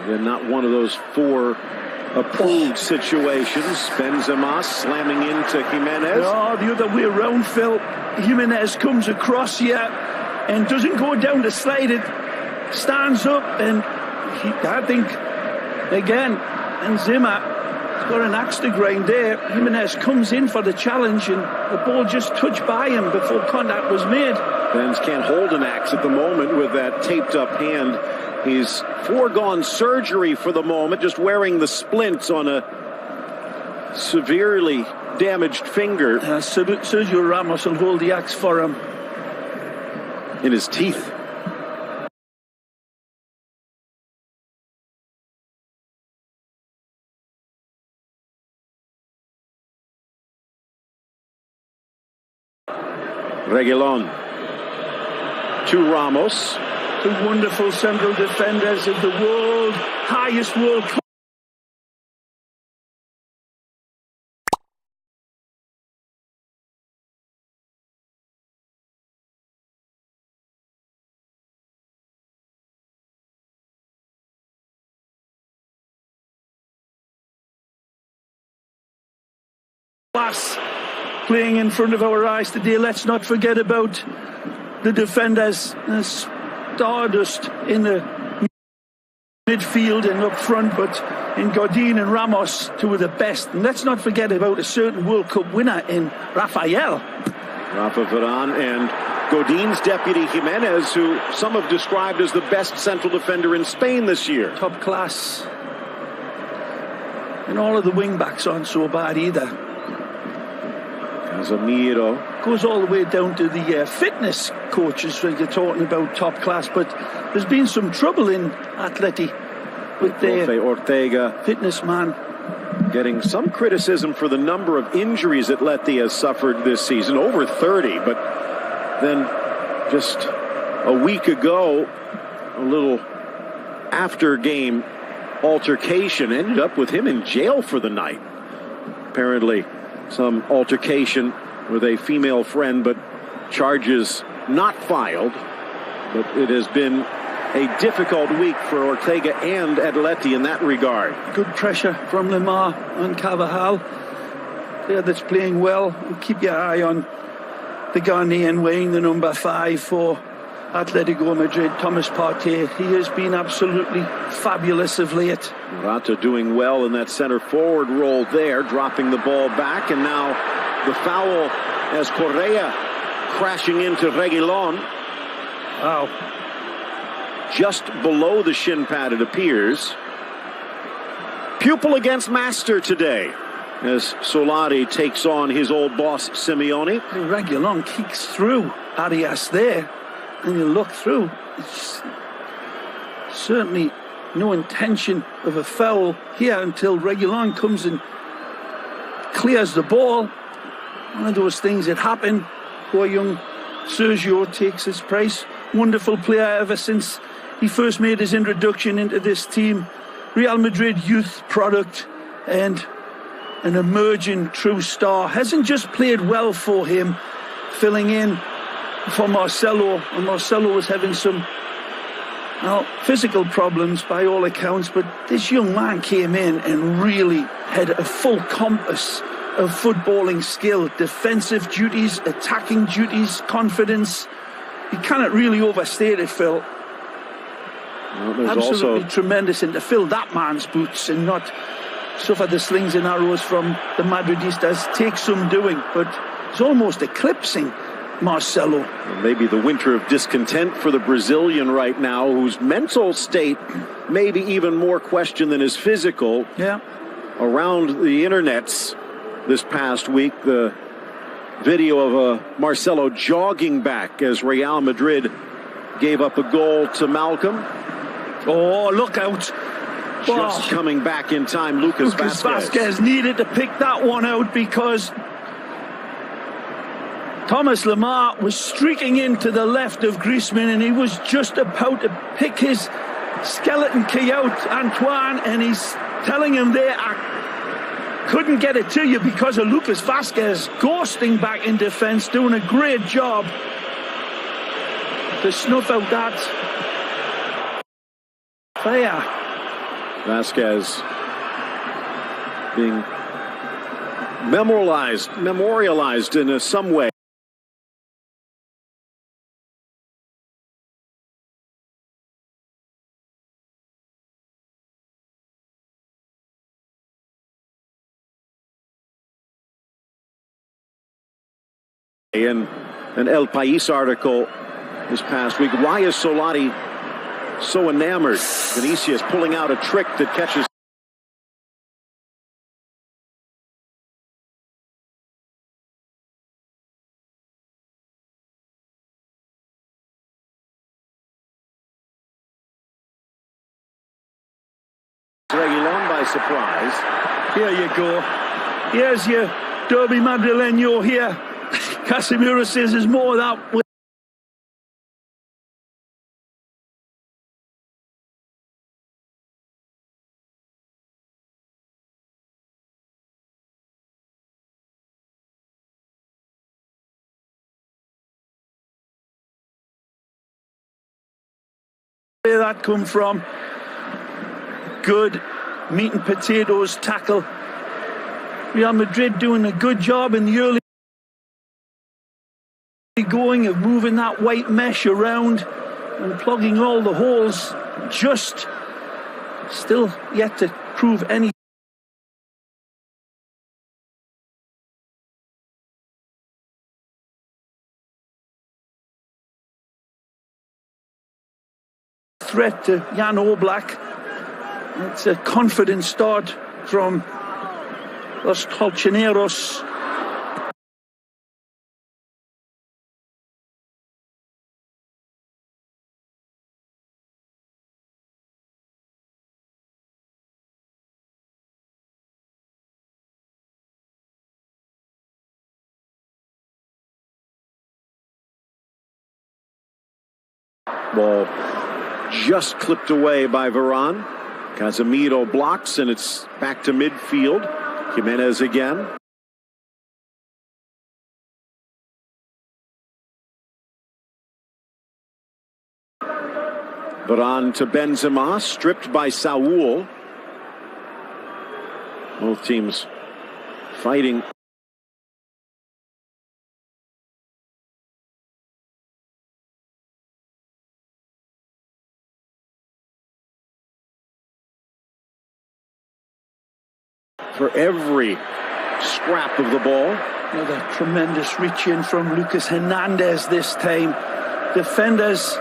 And not one of those 4 approved situations. Benzema slamming into Jimenez. No, the other way around, Phil. Jimenez comes across here and doesn't go down to slide it. Stands up, and I think, again, and Zimmer's got an axe to grind there. Jimenez comes in for the challenge, and the ball just touched by him before contact was made. Benz can't hold an axe at the moment with that taped up hand. He's foregone surgery for the moment, just wearing the splints on a severely damaged finger. Sergio Ramos will hold the axe for him. In his teeth. Reguilón to Ramos. The wonderful central defenders of the world, highest world class playing in front of our eyes today. Let's not forget about the defenders. Stardust in the midfield and up front, but in Godin and Ramos, 2 of the best. And let's not forget about a certain World Cup winner in Rafael. Rafa Varane and Godin's deputy Jimenez, who some have described as the best central defender in Spain this year. Top class. And all of the wing-backs aren't so bad either. Casemiro. Goes all the way down to the fitness coaches when you're talking about top class, but there's been some trouble in Atleti with their Ortega, fitness man. Getting some criticism for the number of injuries Atleti has suffered this season, over 30, but then just a week ago, a little after-game altercation ended up with him in jail for the night. Apparently some altercation with a female friend, but charges not filed. But it has been a difficult week for Ortega and Atleti in that regard. Good pressure from Lemar and Carvajal. Player that's playing well. Keep your eye on the Ghanaian wearing the number 5 for Atletico Madrid, Thomas Partey. He has been absolutely fabulous of late. Morata doing well in that center forward role there, dropping the ball back, and now the foul as Correa crashing into Reguilón. Wow. Just below the shin pad, it appears. Pupil against master today, as Solari takes on his old boss, Simeone. Reguilón kicks through Arias there, and you look through. It's certainly no intention of a foul here until Reguilón comes and clears the ball. One of those things that happen. Poor young Sergio takes his price. Wonderful player ever since he first made his introduction into this team. Real Madrid youth product and an emerging true star. Hasn't just played well for him, filling in for Marcelo, and Marcelo was having some physical problems by all accounts, but this young man came in and really had a full compass of footballing skill, defensive duties, attacking duties, confidence. You cannot really overstate it, Phil. Well, absolutely tremendous, and to fill that man's boots and not suffer the slings and arrows from the Madridistas takes some doing, but it's almost eclipsing Marcelo. Maybe the winter of discontent for the Brazilian right now, whose mental state maybe even more questioned than his physical. Yeah. Around the internets this past week, the video of Marcelo jogging back as Real Madrid gave up a goal to Malcolm. Oh, look out. Just coming back in time, Lucas Vazquez needed to pick that one out because Thomas Lemar was streaking into the left of Griezmann, and he was just about to pick his skeleton key out, Antoine, and he's telling him there, I couldn't get it to you because of Lucas Vazquez ghosting back in defence, doing a great job to snuff out that fire. Vasquez being memorialized in some way. In an El País article this past week, why is Solari so enamored? Vinicius pulling out a trick that catches Reguilon by surprise. Here you go. Here's your Derby Madrileño here. Casemiro says there's more of that. Where that come from? Good meat and potatoes tackle. Real Madrid doing a good job in the early going of moving that white mesh around and plugging all the holes. Just still yet to prove any threat to Jan Oblak. It's a confident start from Los Colchoneros. Ball just clipped away by Varane. Casemiro blocks, and it's back to midfield. Jimenez again. Varane to Benzema, stripped by Saúl. Both teams fighting. For every scrap of the ball. Another tremendous reach in from Lucas Hernandez this time. Defenders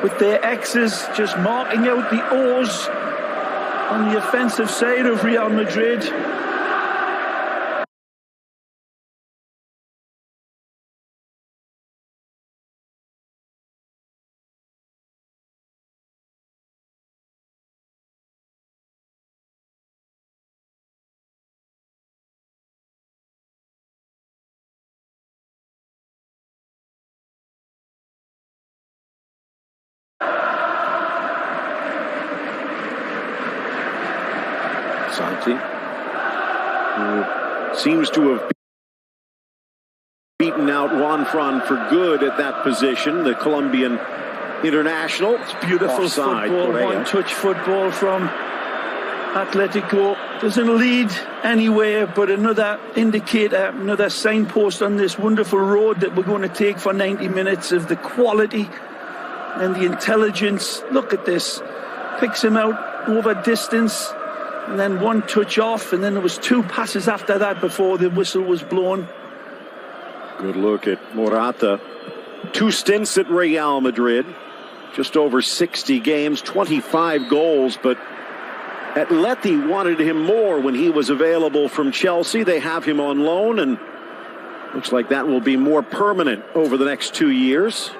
with their X's just marking out the O's on the offensive side of Real Madrid. Santi, who seems to have beaten out Juan Fran for good at that position, the Colombian international. It's beautiful Offside, football, one-touch football from Atletico. Doesn't lead anywhere, but another indicator, another signpost on this wonderful road that we're going to take for 90 minutes of the quality and the intelligence. Look at this. Picks him out over distance. And then one touch off, and then there was two passes after that before the whistle was blown. Good look at Morata. 2 stints at Real Madrid. Just over 60 games, 25 goals, but Atleti wanted him more when he was available from Chelsea. They have him on loan, and looks like that will be more permanent over the next 2 years.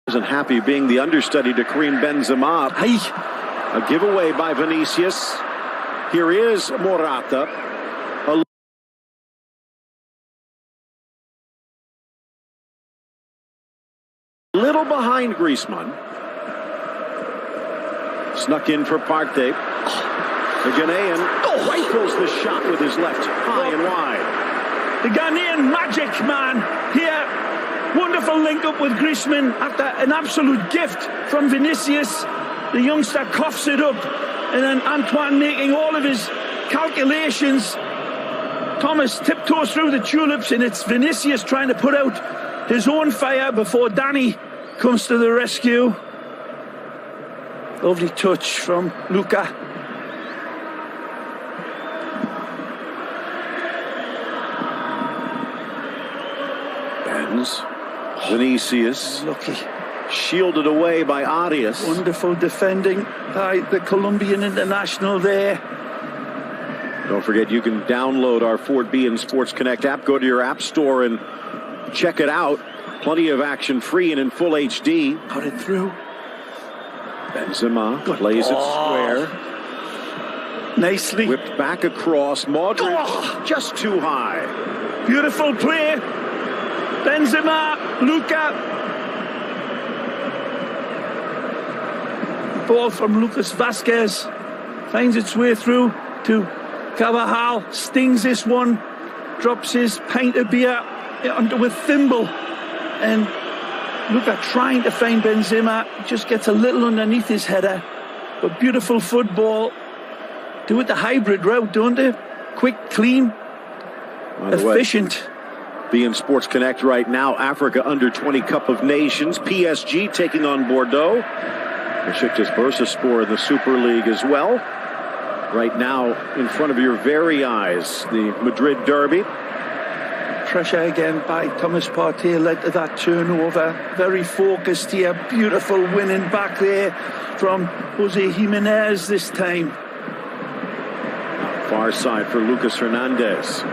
Wasn't happy being the understudy to Karim Benzema. A giveaway by Vinicius. Here is Morata. Little behind Griezmann. Snuck in for Partey. The Ghanaian rifles the shot with his left, high and wide. The Ghanaian magic man here. Wonderful link up with Griezmann after an absolute gift from Vinicius. The youngster coughs it up, and then Antoine making all of his calculations. Thomas tiptoes through the tulips, and it's Vinicius trying to put out his own fire before Danny comes to the rescue. Lovely touch from Luka. Benz. Vinicius. Lucky. Shielded away by Arias. Wonderful defending by the Colombian international there. Don't forget, you can download our Ford B and Sports Connect app. Go to your app store and check it out. Plenty of action free and in full HD. Got it through. Benzema plays it square. Nicely. Whipped back across. Modric just too high. Beautiful play. Benzema, Luka. Ball from Lucas Vazquez. Finds its way through to Carvajal. Stings this one. Drops his pint of beer with thimble. And Luka trying to find Benzema. Just gets a little underneath his header. But beautiful football. Do it the hybrid route, don't they? Quick, clean, efficient. Be in Sports Connect right now. Africa Under-20 Cup of Nations. PSG taking on Bordeaux. Besiktas Bursaspor in the Super League as well. Right now, in front of your very eyes, the Madrid derby. Pressure again by Thomas Partey led to that turnover. Very focused here. Beautiful winning back there from Jose Jimenez this time. Far side for Lucas Hernandez.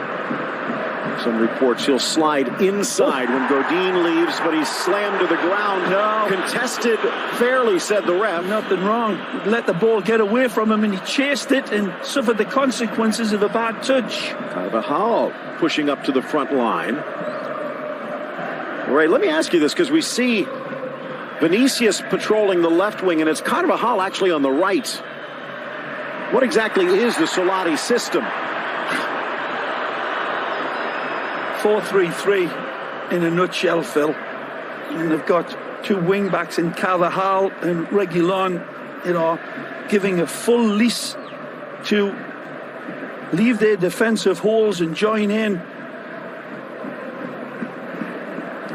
Some reports he'll slide inside when Godin leaves, but he's slammed to the ground. No. Contested fairly, said the ref. Nothing wrong. Let the ball get away from him, and he chased it and suffered the consequences of a bad touch. Carvajal pushing up to the front line. All right, let me ask you this, because we see Vinicius patrolling the left wing, and it's Carvajal actually on the right. What exactly is the Solari system? 4-3-3 in a nutshell, Phil. And they've got two wing backs in Carvajal and Reguilon, giving a full lease to leave their defensive holes and join in.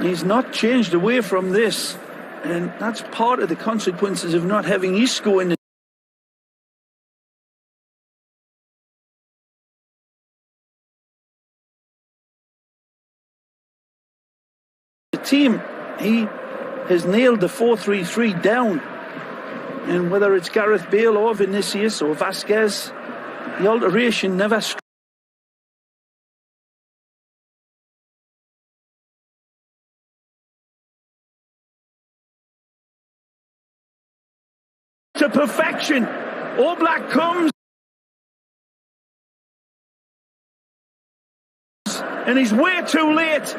He's not changed away from this, and that's part of the consequences of not having Isco in the team. He has nailed the 4-3-3 down, and whether it's Gareth Bale or Vinicius or Vasquez, the alteration never to perfection. All Black comes, and he's way too late.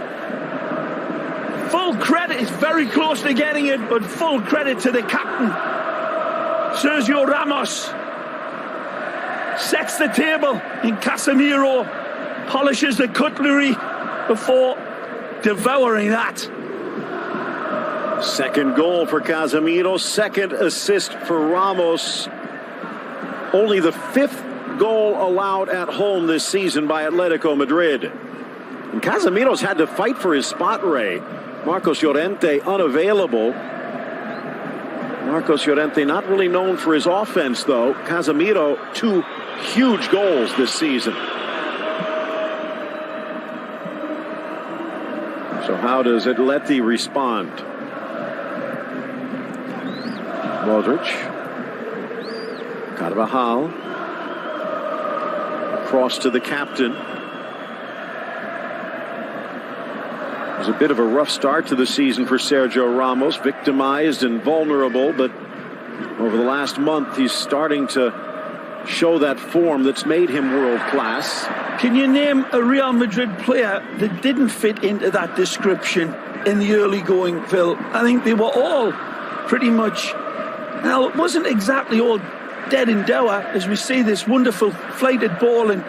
Full credit, he's very close to getting it, but full credit to the captain. Sergio Ramos sets the table, and Casemiro polishes the cutlery before devouring that. Second goal for Casemiro, second assist for Ramos. Only the fifth goal allowed at home this season by Atletico Madrid. And Casemiro's had to fight for his spot, Ray. Marcos Llorente unavailable. Marcos Llorente not really known for his offense, though. Casemiro, two huge goals this season. So how does Atleti respond? Modric. Carvajal. Across to the captain. It was a bit of a rough start to the season for Sergio Ramos, victimized and vulnerable, but over the last month he's starting to show that form that's made him world class. Can you name a Real Madrid player that didn't fit into that description? in the early going, Phil. I think they were all pretty much, well, it wasn't exactly all dead in dour as we see this wonderful flighted ball and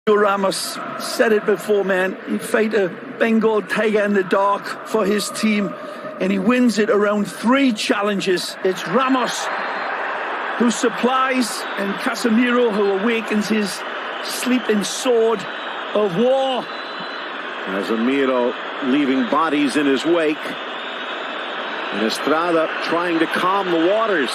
Ramos said it before, man. He'd fight a Bengal tiger in the dark for his team, and he wins it around 3 challenges. It's Ramos who supplies, and Casemiro who awakens his sleeping sword of war. Casemiro leaving bodies in his wake, and Estrada trying to calm the waters.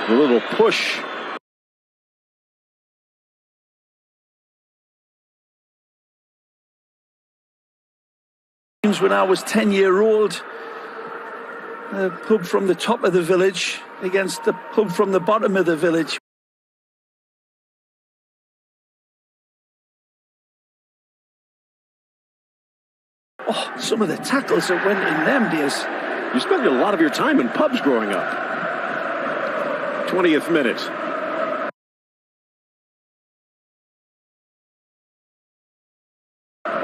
A little push. When I was 10-year-old, a pub from the top of the village against the pub from the bottom of the village. Oh, some of the tackles that went in them days. You spent a lot of your time in pubs growing up. 20th minute.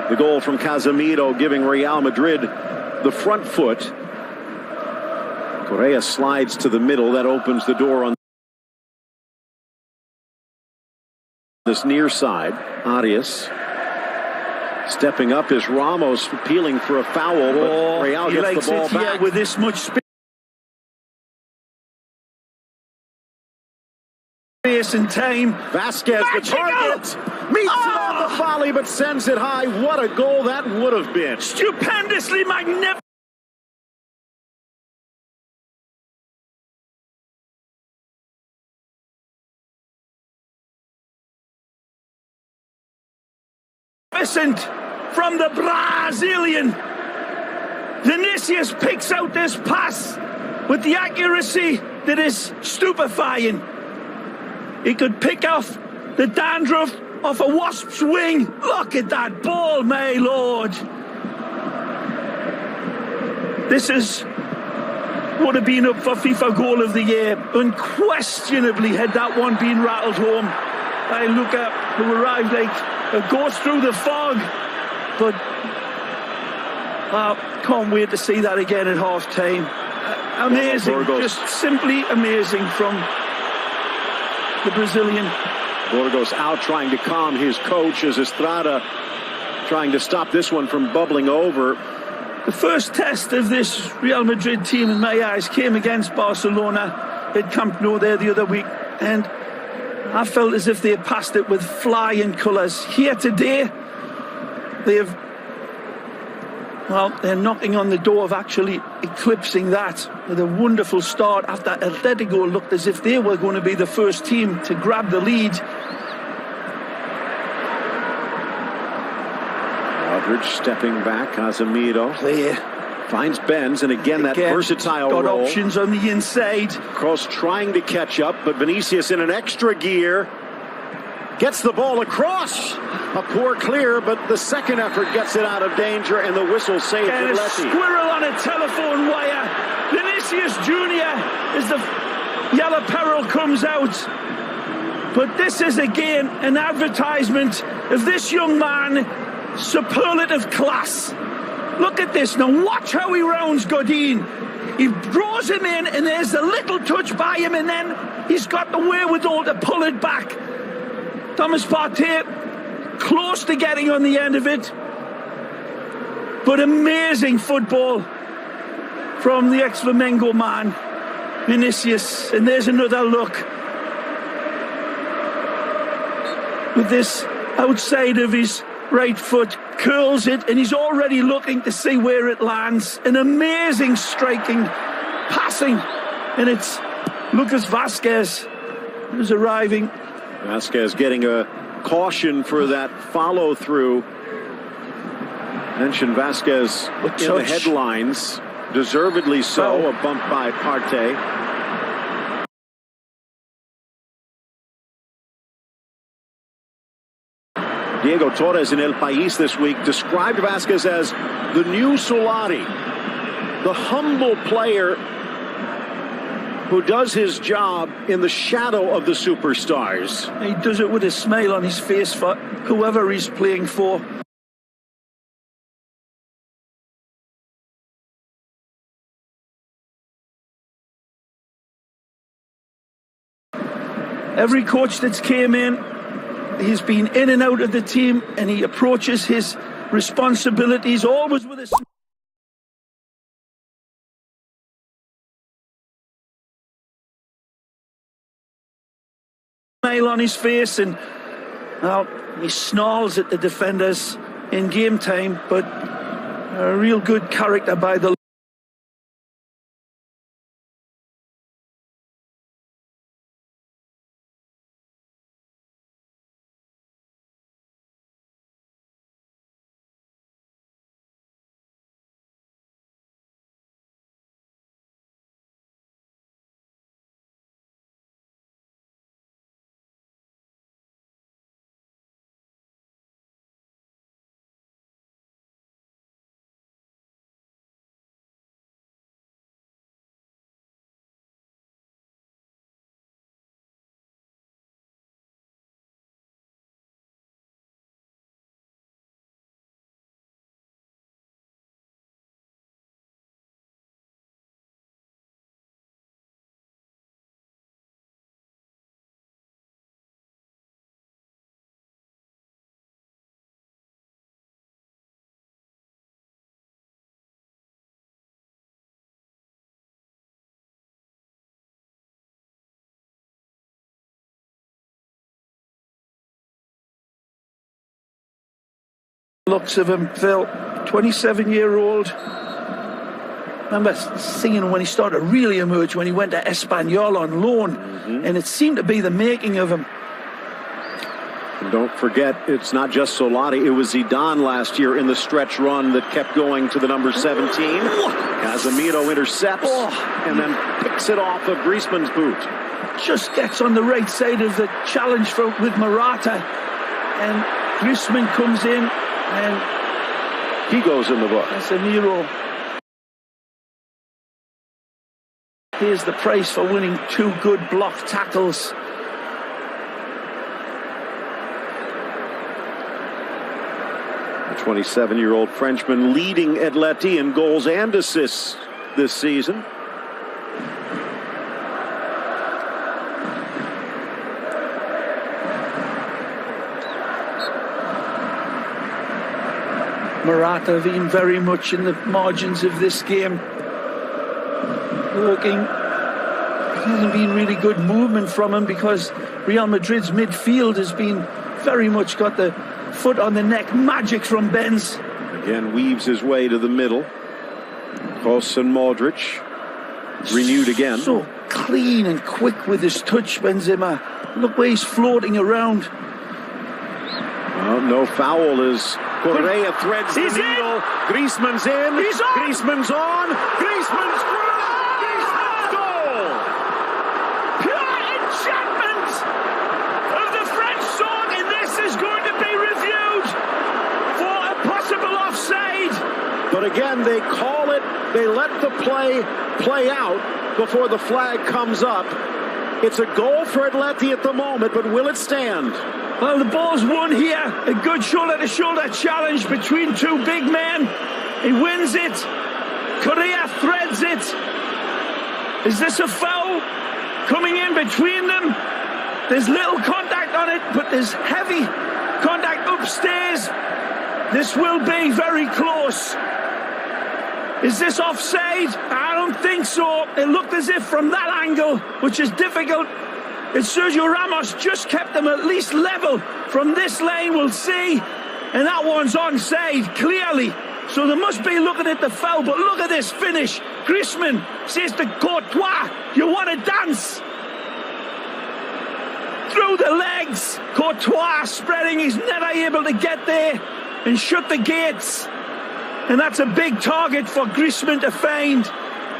The goal from Casemiro giving Real Madrid the front foot. Correa slides to the middle. That opens the door on this near side. Arias stepping up is Ramos appealing for a foul, but Real gets the ball back. With this much space and time. Vasquez, the target, meets it on the volley, but sends it high. What a goal that would have been. Stupendously magnificent. From the Brazilian. Vinicius picks out this pass with the accuracy that is stupefying. He could pick off the dandruff off a wasp's wing. Look at that ball, my lord. This would have been up for FIFA Goal of the Year. Unquestionably, had that one been rattled home by Luka, who arrived like a ghost through the fog. But can't wait to see that again at half-time. Amazing, just simply amazing from the Brazilian. Burgos out trying to calm his coach as Estrada trying to stop this one from bubbling over. The first test of this Real Madrid team, in my eyes, came against Barcelona at Camp Nou there the other week, and I felt as if they had passed it with flying colours. Here today, they're knocking on the door of actually eclipsing that with a wonderful start after Atletico looked as if they were going to be the first team to grab the lead. Aldridge stepping back, Casemiro Clear. finds Benz, and again that versatile got role. Options on the inside. Kroos trying to catch up, but Vinicius in an extra gear. Gets the ball across. A poor clear, but the second effort gets it out of danger, and the whistle saves And a squirrel on a telephone wire. Vinicius Jr. as the yellow peril comes out. But this is again an advertisement of this young man, superlative class. Look at this now. Watch how he rounds Godin. He draws him in, and there's a little touch by him, and then he's got the wherewithal to pull it back. Thomas Partey close to getting on the end of it, but amazing football from the ex-Flamengo man, Vinicius. And there's another look with this outside of his right foot, curls it, and he's already looking to see where it lands. An amazing striking, passing, and it's Lucas Vasquez was arriving. Vasquez getting a caution for that follow-through. Mentioned Vasquez in the headlines, deservedly so, a bump by Partey. Diego Torres in El País this week described Vasquez as the new Solari, the humble player who does his job in the shadow of the superstars. He does it with a smile on his face for whoever he's playing for. Every coach that's came in, he's been in and out of the team, and he approaches his responsibilities always with a smile on his face, and well, he snarls at the defenders in game time, but a real good character by the looks of him, Phil, 27-year-old. Remember seeing when he started to really emerge when he went to Espanyol on loan, and it seemed to be the making of him. And don't forget, it's not just Solari, it was Zidane last year in the stretch run that kept going to the number 17. Casemiro intercepts and then picks it off of Griezmann's boot. Just gets on the right side of the challenge with Morata, and Griezmann comes in. And he goes in the book. Casemiro. Here's the price for winning 2 good block tackles. The 27-year-old Frenchman leading Atleti in goals and assists this season. Morata have been very much in the margins of this game. Working. There hasn't been really good movement from him because Real Madrid's midfield has been very much got the foot on the neck magic from Benz. Again, weaves his way to the middle. Kroos and Modric. Renewed again. So clean and quick with his touch, Benzema. Look where he's floating around. Well, no foul as Correa threads the needle. Griezmann's in. He's on. Griezmann's on. Griezmann's through. Griezmann's goal. Pure enchantment of the French song, and this is going to be reviewed for a possible offside. But again, they call it. They let the play out before the flag comes up. It's a goal for Atleti at the moment, but will it stand? Well, the ball's won here. A good shoulder-to-shoulder challenge between 2 big men. He wins it. Correa threads it. Is this a foul coming in between them? There's little contact on it, but there's heavy contact upstairs. This will be very close. Is this offside? I don't think so. It looked as if from that angle, which is difficult, Sergio Ramos just kept them at least level. From this lane, we'll see. And that one's onside, clearly. So they must be looking at the foul, but look at this finish. Griezmann says to Courtois, you want to dance? through the legs. Courtois spreading, he's never able to get there and shut the gates. And that's a big target for Griezmann to find.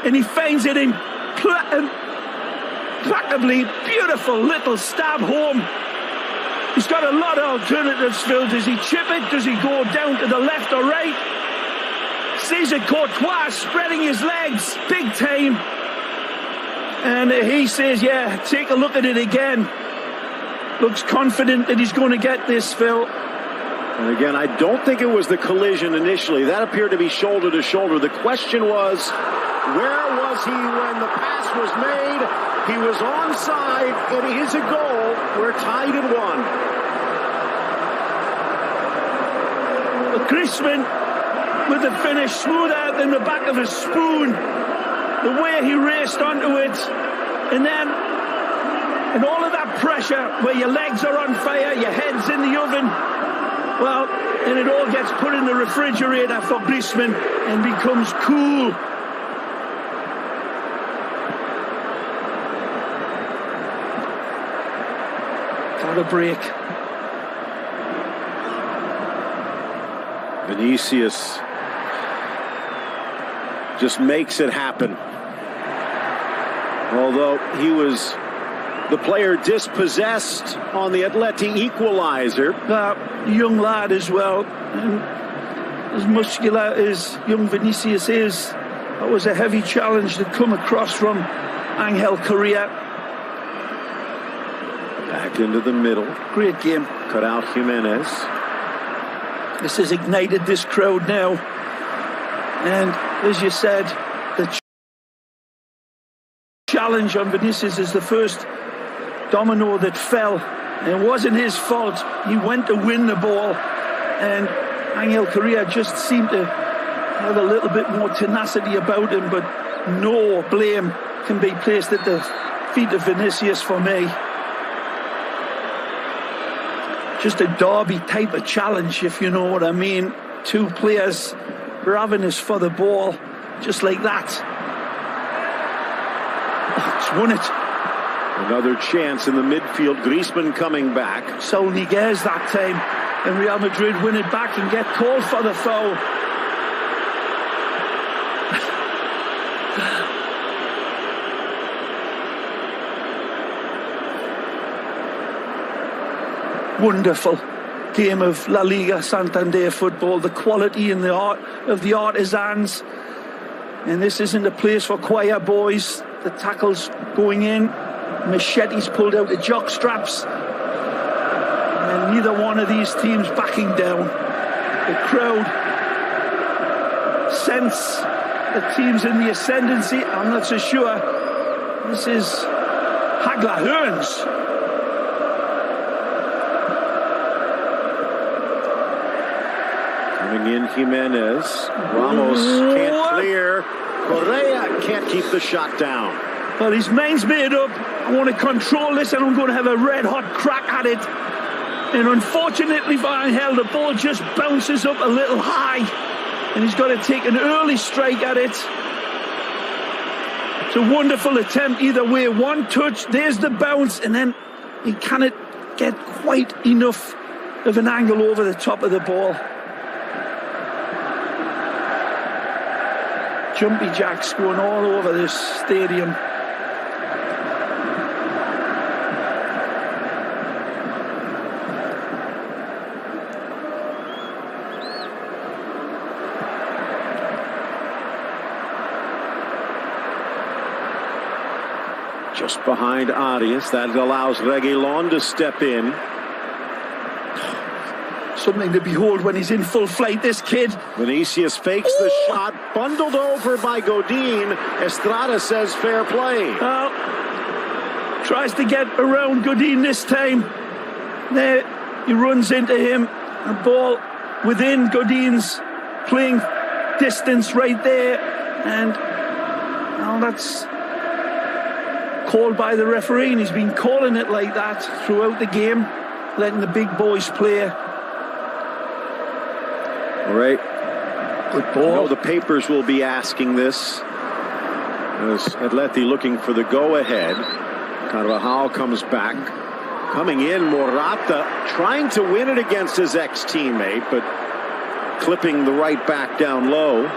And he finds it impeccably beautiful little stab home. He's got a lot of alternatives, Phil. Does he chip it? Does he go down to the left or right? Sees it, Courtois spreading his legs big time. And he says, yeah, take a look at it again. Looks confident that he's going to get this, Phil. And again, I don't think it was the collision initially. That appeared to be shoulder to shoulder. The question was, where was he when the pass was made? He was onside. It is a goal. We're tied at 1. But Griezmann with the finish smoother than the back of a spoon. The way he raced onto it, and then and all of that pressure where your legs are on fire, your head's in the oven, well, and it all gets put in the refrigerator for Griezmann and becomes cool. Have a break. Vinicius just makes it happen. Although he was the player dispossessed on the Atleti equalizer. Young lad as well. And as muscular as young Vinicius is, that was a heavy challenge to come across from Angel Correa. Back into the middle. Great game. Cut out Jimenez. This has ignited this crowd now. And as you said, the challenge on Vinicius is the first domino that fell. And it wasn't his fault. He went to win the ball. And Angel Correa just seemed to have a little bit more tenacity about him. But no blame can be placed at the feet of Vinicius for me. Just a derby type of challenge, if you know what I mean. Two players ravenous for the ball, just like that. Oh, it's won it. Another chance in the midfield. Griezmann coming back. Saul Niguez that time. And Real Madrid win it back and get called for the foul. Wonderful game of La Liga Santander football, the quality and the art of the artisans. And this isn't a place for choir boys. The tackles going in, machetes pulled out the jock straps, and neither one of these teams backing down. The crowd sense the teams in the ascendancy. I'm not so sure. This is Hagler Hearns. Coming in Jimenez. Ramos can't clear. Correa can't keep the shot down. Well, his mind's made up. I want to control this and I'm going to have a red hot crack at it. And unfortunately for Angel, the ball just bounces up a little high. And he's got to take an early strike at it. It's a wonderful attempt either way. One touch, there's the bounce, and then he cannot get quite enough of an angle over the top of the ball. Jumpy jacks going all over this stadium. Just behind Arias. That allows Reguilon to step in. Something to behold when he's in full flight, this kid. Vinicius fakes the shot, bundled over by Godin. Estrada says fair play. Well, tries to get around Godin this time. There, he runs into him. A ball within Godin's playing distance right there. And well, that's called by the referee. And he's been calling it like that throughout the game, letting the big boys play. All right. Good ball. The papers will be asking this. As Atleti looking for the go-ahead. Carvajal comes back. Coming in, Morata trying to win it against his ex-teammate, but clipping the right back down low.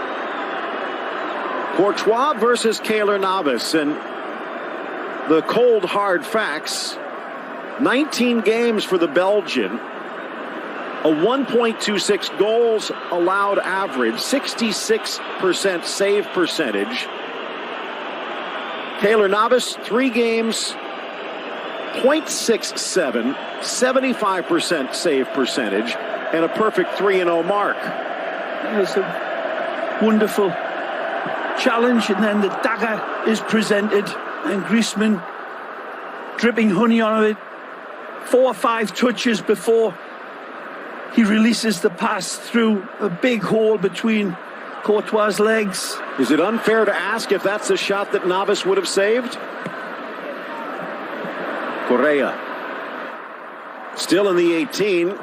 Courtois versus Keylor Navas, and the cold hard facts: 19 games for the Belgian, a 1.26 goals allowed average, 66% save percentage. Keylor Navas, 3 games, 0.67, 75% save percentage, and a perfect 3-0 mark. It was a wonderful challenge, and then the dagger is presented, and Griezmann dripping honey on it. 4 or 5 touches before he releases the pass through a big hole between Courtois' legs. Is it unfair to ask if that's a shot that Navas would have saved? Correa. Still in the 18.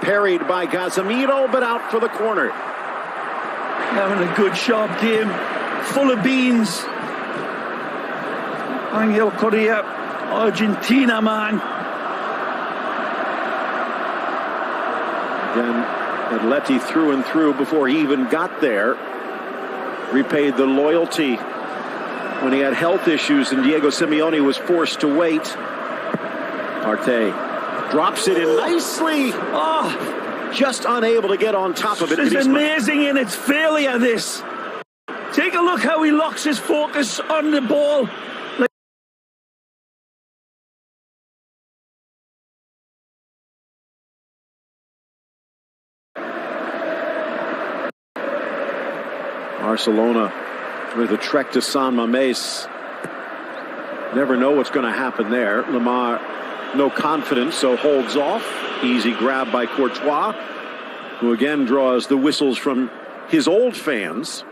Parried by Casemiro, but out for the corner. Having a good, sharp game. Full of beans. Angel Correa, Argentina man. Again, Atleti through and through before he even got there. Repaid the loyalty when he had health issues and Diego Simeone was forced to wait. Partey drops it in nicely. Oh, just unable to get on top of it. It's amazing in its failure, this. Take a look how he locks his focus on the ball. Barcelona with a trek to San Mamés. Never know what's going to happen there. Lemar, no confidence, so holds off. Easy grab by Courtois, who again draws the whistles from his old fans.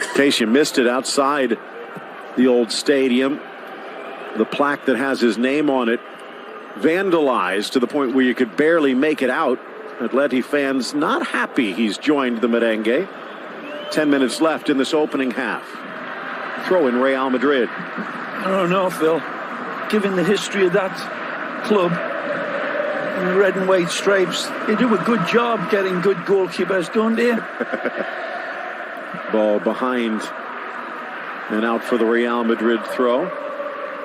In case you missed it, outside the old stadium, the plaque that has his name on it vandalized to the point where you could barely make it out. Atleti fans not happy he's joined the merengue. 10 minutes left in this opening half. Throw in Real Madrid. I don't know, Phil. Given the history of that club and the red and white stripes, they do a good job getting good goalkeepers, don't they? Ball behind and out for the Real Madrid throw.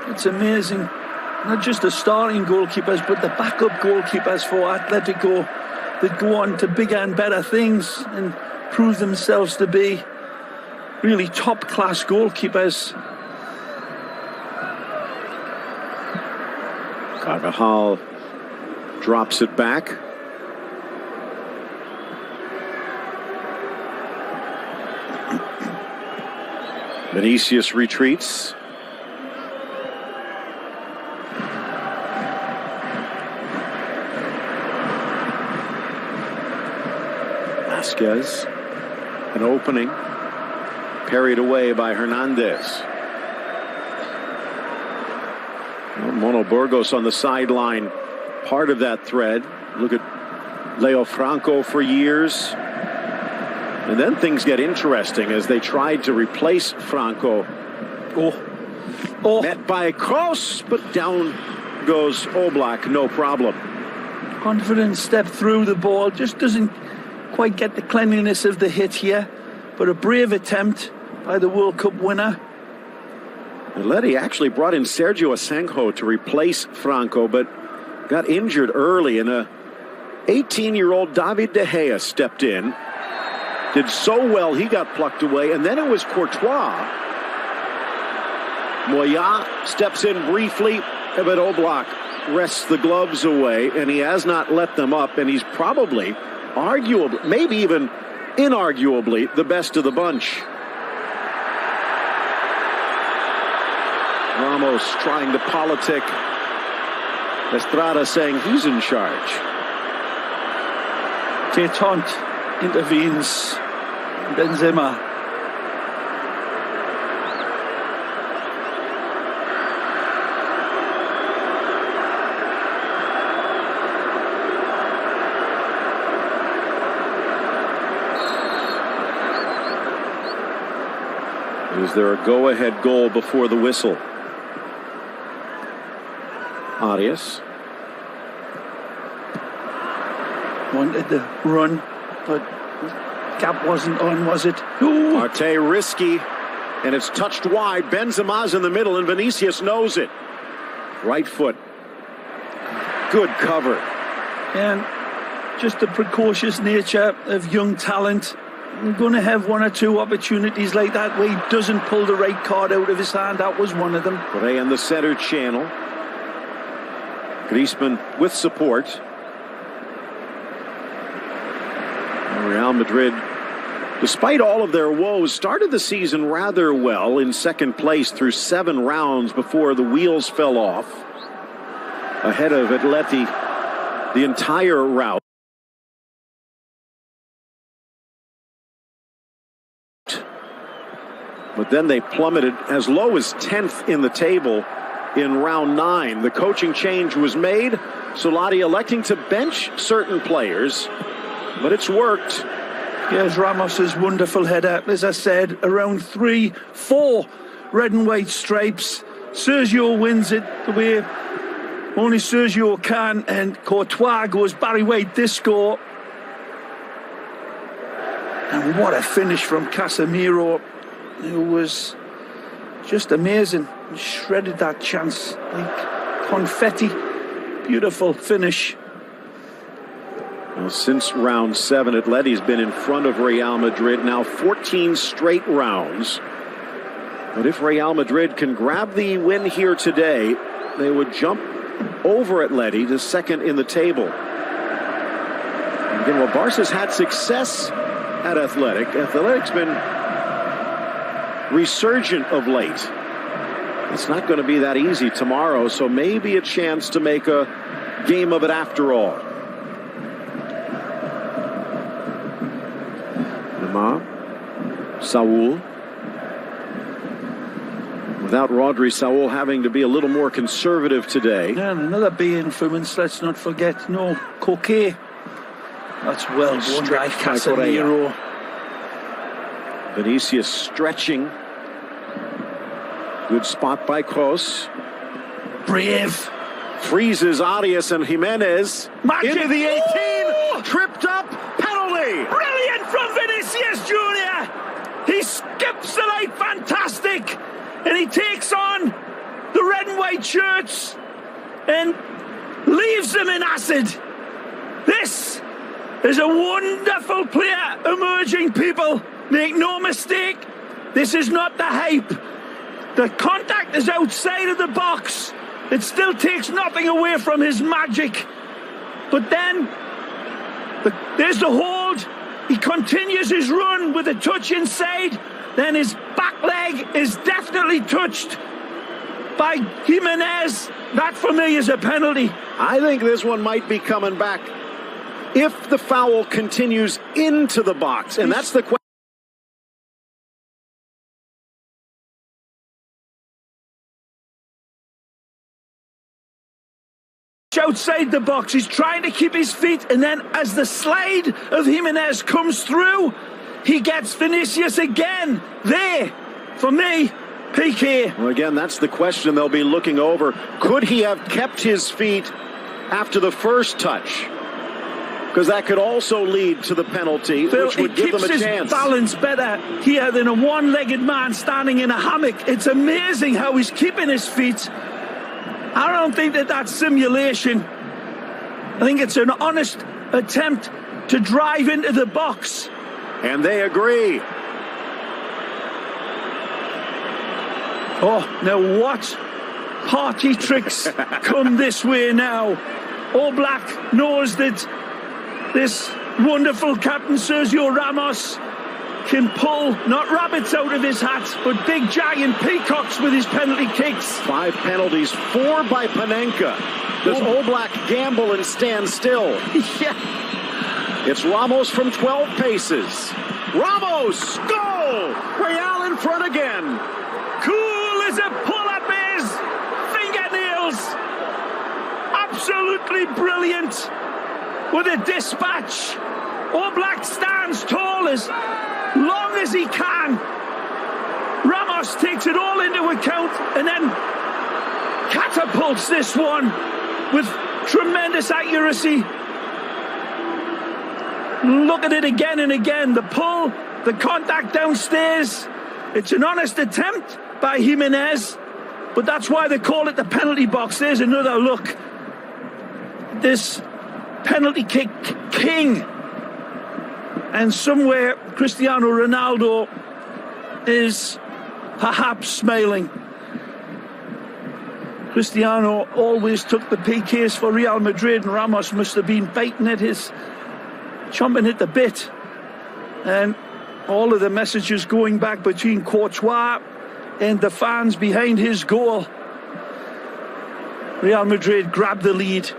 It's amazing. Not just the starting goalkeepers, but the backup goalkeepers for Atletico that go on to bigger and better things and prove themselves to be really top-class goalkeepers. Carvajal drops it back. Vinicius retreats. Vasquez, an opening, parried away by Hernandez. Mono Burgos on the sideline, part of that thread. Look at Leo Franco for years. And then things get interesting as they tried to replace Franco. Oh. Met by Kroos, but down goes Oblak, no problem. Confident step through the ball, just doesn't quite get the cleanliness of the hit here, but a brave attempt by the World Cup winner. Atleti actually brought in Sergio Asenjo to replace Franco, but got injured early, and a 18-year-old David De Gea stepped in. Did so well, he got plucked away, and then it was Courtois. Moya steps in briefly, but Oblak wrests the gloves away, and he has not let them up, and he's probably, arguably, maybe even inarguably, the best of the bunch. Ramos trying to politic. Estrada saying he's in charge. Détente intervenes. Benzema. Is there a go-ahead goal before the whistle? Arias. Wanted the run, but gap wasn't on, was it? Ooh. Arte risky, and it's touched wide. Benzema's in the middle, and Vinicius knows it. Right foot. Good cover. And just the precocious nature of young talent. I'm going to have one or two opportunities like that where he doesn't pull the right card out of his hand. That was one of them. Correa in the center channel. Griezmann with support. Real Madrid, despite all of their woes, started the season rather well, in second place through 7 rounds before the wheels fell off. Ahead of Atleti the entire route. But then they plummeted as low as 10th in the table in round 9. The coaching change was made. Solari electing to bench certain players, but it's worked. Here's Ramos's wonderful header. As I said, around 3-4 red and white stripes. Sergio wins it the way only Sergio can, and Courtois goes Barry White this score. And what a finish from Casemiro. It was just amazing. He shredded that chance like confetti. Beautiful finish. Well, since round 7, Atleti's been in front of Real Madrid now 14 straight rounds. But if Real Madrid can grab the win here today, they would jump over Atleti to second in the table. And again, well, Barca's had success at Atletic's been resurgent of late. It's not going to be that easy tomorrow, so maybe a chance to make a game of it after all. Saul. Without Rodri, Saul having to be a little more conservative today. And another B influence, let's not forget. No, Coquet. That's well done by Casemiro. Vinicius stretching. Good spot by Kroos. Brave. Freezes Arias and Jimenez. Magic. Into the 18. Oh! Tripped up. Penalty. Brilliant from Vinicius Jr. He skips the light, fantastic. And he takes on the red and white shirts and leaves them in acid. This is a wonderful player emerging, people. Make no mistake, this is not the hype. The contact is outside of the box. It still takes nothing away from his magic. But then, there's the hold. He continues his run with a touch inside. Then his back leg is definitely touched by Jimenez. That, for me, is a penalty. I think this one might be coming back if the foul continues into the box. And that's the question. Outside the box, he's trying to keep his feet, and then as the slide of Jimenez comes through, he gets Vinicius again. There, for me, PK. Well, again, that's the question they'll be looking over. Could he have kept his feet after the first touch? Because that could also lead to the penalty, Phil, which would give them a chance. He keeps his balance better here than a one-legged man standing in a hammock. It's amazing how he's keeping his feet. I don't think that that's simulation. I think it's an honest attempt to drive into the box. And they agree. Oh, now what party tricks come this way now? Oblak knows that this wonderful captain Sergio Ramos can pull not rabbits out of his hat, but big giant peacocks with his penalty kicks. 5 penalties, 4 by Panenka. Does Oblak gamble and stand still? Yeah. It's Ramos from 12 paces. Ramos! Goal! Real in front again. Cool as a pull-up is. Fingernails. Absolutely brilliant. With a dispatch. Oblak stands tall as long as he can. Ramos takes it all into account and then catapults catapults this one with tremendous accuracy. Look at it again and again. The pull, the contact downstairs. It's an honest attempt by Jimenez, but that's why they call it the penalty box. There's another look. This penalty kick king. And somewhere Cristiano Ronaldo is perhaps smiling. Cristiano always took the PKs for Real Madrid, and Ramos must have been biting at his, chomping at the bit. And all of the messages going back between Courtois and the fans behind his goal. Real Madrid grabbed the lead.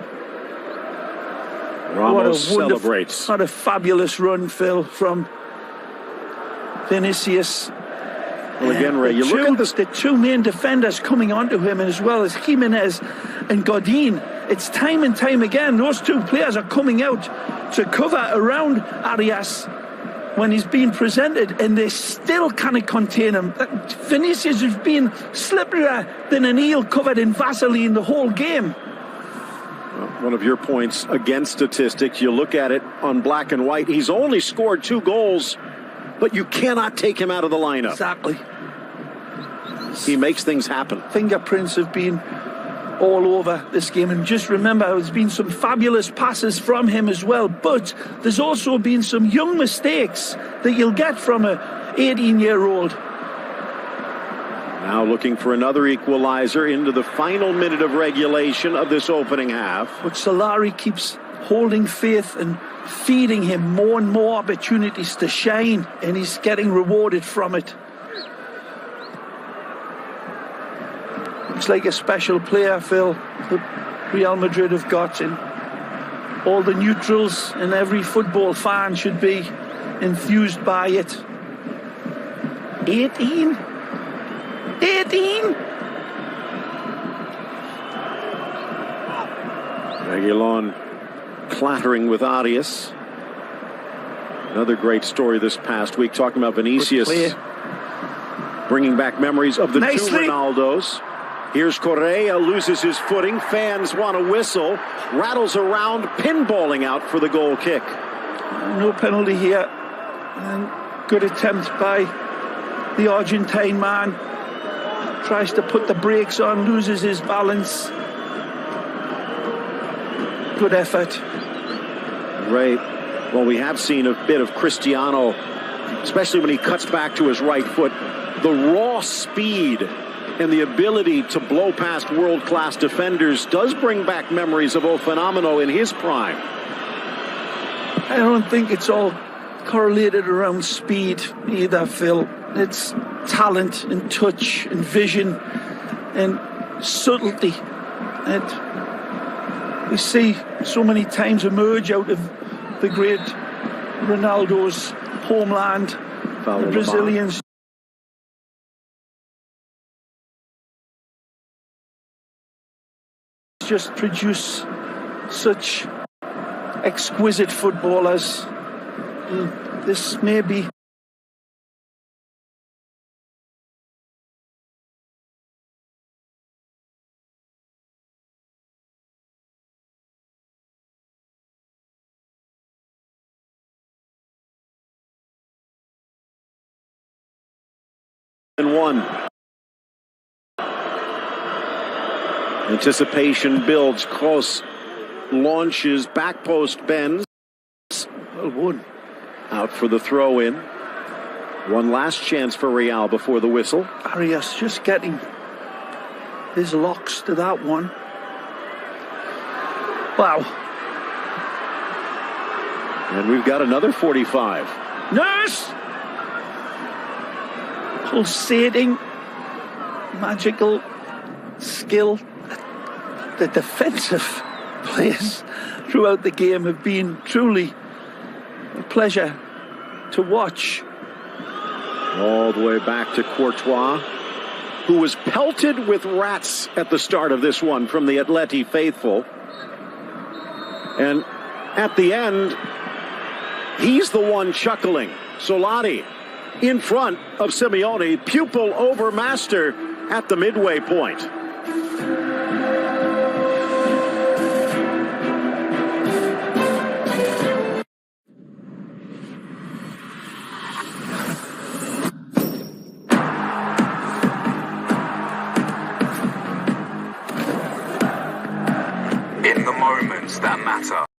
Ramos celebrates. What a fabulous run, Phil, from Vinicius. Well, again, Ray, you look at this. The two main defenders coming onto him, as well as Jimenez and Godin. It's time and time again. Those two players are coming out to cover around Arias when he's being presented, and they still can't contain him. Vinicius has been slipperier than an eel covered in Vaseline the whole game. One of your points against statistics, you look at it on black and white. He's only scored 2 goals, but you cannot take him out of the lineup. Exactly. He makes things happen. Fingerprints have been all over this game, and just remember, there's been some fabulous passes from him as well, but there's also been some young mistakes that you'll get from a 18-year-old. Now looking for another equalizer into the final minute of regulation of this opening half. But Solari keeps holding faith and feeding him more and more opportunities to shine, and he's getting rewarded from it. Looks like a special player, Phil, that Real Madrid have got, and all the neutrals and every football fan should be enthused by it. 18? Reguilón clattering with Arias. Another great story this past week, talking about Vinicius bringing back memories of the two Ronaldos. Here's Correa, loses his footing. Fans want a whistle. Rattles around, pinballing out for the goal kick. No penalty here. And good attempt by the Argentine man. Tries to put the brakes on, loses his balance. Good effort. Right. Well, we have seen a bit of Cristiano, especially when he cuts back to his right foot. The raw speed and the ability to blow past world-class defenders does bring back memories of O Fenomeno in his prime. I don't think it's all correlated around speed either, Phil. It's talent and touch and vision and subtlety. And we see so many times emerge out of the great Ronaldo's homeland, the Brazilians. Just produce such exquisite footballers. This may be and one. Anticipation builds. Kroos launches, back post bends. well won. Out for the throw in. One last chance for Real before the whistle. Arias just getting his locks to that one. Wow. And we've got another 45. Nurse! Pulsating, magical skill. The defensive players throughout the game have been truly a pleasure to watch. All the way back to Courtois, who was pelted with rats at the start of this one from the Atleti faithful. And at the end, he's the one chuckling. Solari in front of Simeone, pupil over master at the midway point. in the moments that matter.